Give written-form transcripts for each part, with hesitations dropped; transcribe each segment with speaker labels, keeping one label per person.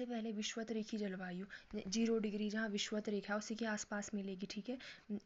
Speaker 1: सबसे पहले विषुवत रेखी जलवायु 0 डिग्री जहाँ विषुवत रेखा है उसी के आसपास मिलेगी, ठीक है।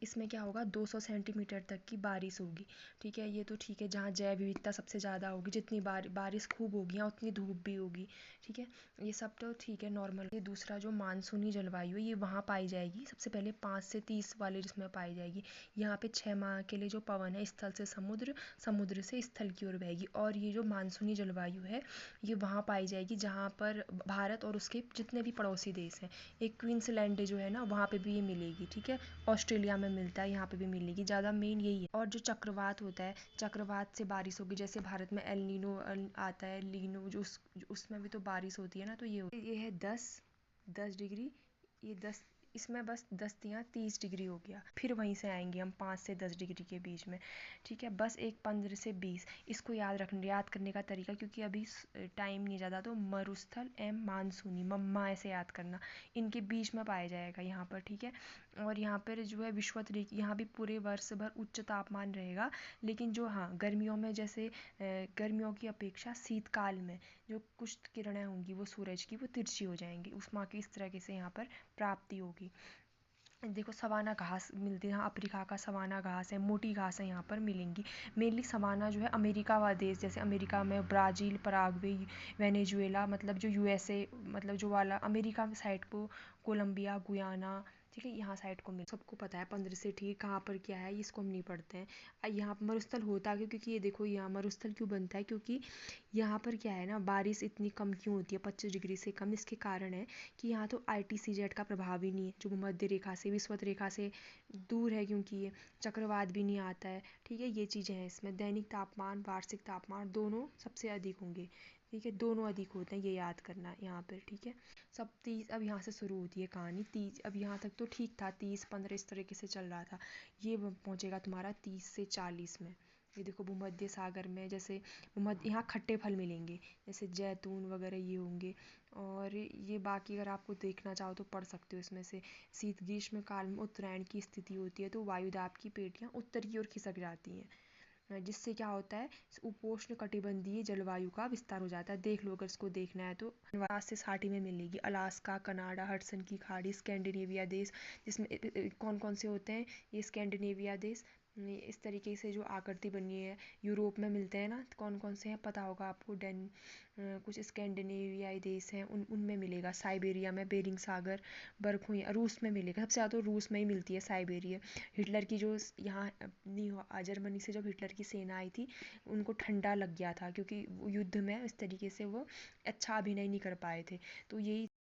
Speaker 1: इसमें क्या होगा, 200 सेंटीमीटर तक की बारिश होगी, ठीक है। ये तो ठीक है, जहाँ जैव विविधता सबसे ज़्यादा होगी, जितनी बारिश खूब होगी यहाँ उतनी धूप भी होगी, ठीक है। ये सब तो ठीक है, नॉर्मल। ये दूसरा जो मानसूनी जलवायु है ये वहाँ पाई जाएगी, सबसे पहले 5 से 30 वाले जिसमें पाई जाएगी। यहाँ पे 6 माह के लिए जो पवन है स्थल से समुद्र, समुद्र से स्थल की ओर बहेगी। और ये जो मानसूनी जलवायु है ये वहाँ पाई जाएगी जहाँ पर भारत और उसके जितने भी पड़ोसी देश हैं। एक क्वींसलैंड जो है ना वहाँ पे भी ये मिलेगी, ठीक है। ऑस्ट्रेलिया में मिलता है, यहाँ पे भी मिलेगी, ज़्यादा मेन यही है। और जो चक्रवात होता है, चक्रवात से बारिश होगी, जैसे भारत में एल नीनो आता है, लीनो जो उसमें भी तो बारिश होती है ना, तो ये है 10 डिग्री, ये 10, इसमें बस 10 या 30 डिग्री हो गया। फिर वहीं से आएंगे हम 5 से 10 डिग्री के बीच में, ठीक है। बस एक 15 से 20, इसको याद करने का तरीका, क्योंकि अभी टाइम नहीं ज़्यादा, तो मरुस्थल एवं मानसूनी, मम्मा ऐसे याद करना, इनके बीच में पाया जाएगा यहाँ पर, ठीक है। और यहाँ पर जो है विषुवत रेखा, यहाँ भी पूरे वर्ष भर उच्च तापमान रहेगा, लेकिन जो हाँ गर्मियों में, जैसे गर्मियों की अपेक्षा शीतकाल में जो कुछ किरणें होंगी वो सूरज की वो तिरछी हो जाएंगी, उष्मा की इस तरीके से यहाँ पर प्राप्ति होगी। देखो सवाना घास मिलती है, यहाँ अफ्रीका का सवाना घास है, मोटी घास है यहाँ पर मिलेंगी। मेनली सवाना जो है अमेरिका वा देश, जैसे अमेरिका में ब्राज़ील, पराग्वे, वेनेजुएला, मतलब जो यूएसए, मतलब जो वाला अमेरिका साइड को, कोलंबिया, गुयाना, ठीक है, यहाँ साइड को मिल, सबको पता है 15 से, ठीक, कहाँ पर क्या है इसको हम नहीं पढ़ते हैं। यहाँ पर मरुस्थल होता है क्योंकि ये देखो यहाँ मरुस्थल क्यों बनता है, क्योंकि यहाँ पर क्या है ना, बारिश इतनी कम क्यों होती है, 25 डिग्री से कम। इसके कारण है कि यहाँ तो ITCZ का प्रभाव ही नहीं है, जो भूमध्य रेखा से, विषुवत रेखा से दूर है, क्योंकि ये चक्रवात भी नहीं आता है, ठीक है। ये चीज़ें हैं इसमें। दैनिक तापमान, वार्षिक तापमान दोनों सबसे अधिक होंगे, ठीक है, दोनों अधिक होते हैं, ये याद करना है यहाँ पर, ठीक है। सब 30, अब यहाँ से शुरू होती है कहानी 30, अब यहाँ तक तो ठीक था, 30-15 इस तरीके से चल रहा था। ये पहुँचेगा तुम्हारा 30 से 40 में। ये देखो भूमध्य सागर में, जैसे भूमध्य, यहाँ खट्टे फल मिलेंगे, जैसे जैतून वगैरह ये होंगे। और ये बाकी अगर आपको देखना चाहो तो पढ़ सकते हो इसमें से। शीत ग्रीष्म काल में उत्तरायण की स्थिति होती है, तो वायुदाब की पेटियाँ उत्तर की ओर खिसक जाती हैं, जिससे क्या होता है, उपोष्ण कटिबंधीय जलवायु का विस्तार हो जाता है। देख लो अगर इसको देखना है तो 50 से 60 में मिलेगी। अलास्का, कनाडा, हडसन की खाड़ी, स्कैंडिनेविया देश, जिसमें कौन कौन से होते हैं, ये स्कैंडिनेविया देश, इस तरीके से जो आकृति बनी है। यूरोप में मिलते हैं ना, कौन कौन से हैं पता होगा आपको, कुछ स्कैंडिनेवियाई देश हैं, उनमें मिलेगा। साइबेरिया में बेरिंग सागर, बर्फ हुई, रूस में मिलेगा, सबसे ज़्यादा तो रूस में ही मिलती है साइबेरिया। हिटलर की जो यहाँ नहीं हुआ, जर्मनी से जब हिटलर की सेना आई थी, उनको ठंडा लग गया था, क्योंकि युद्ध में इस तरीके से वो अच्छा अभिनय नहीं कर पाए थे, तो यही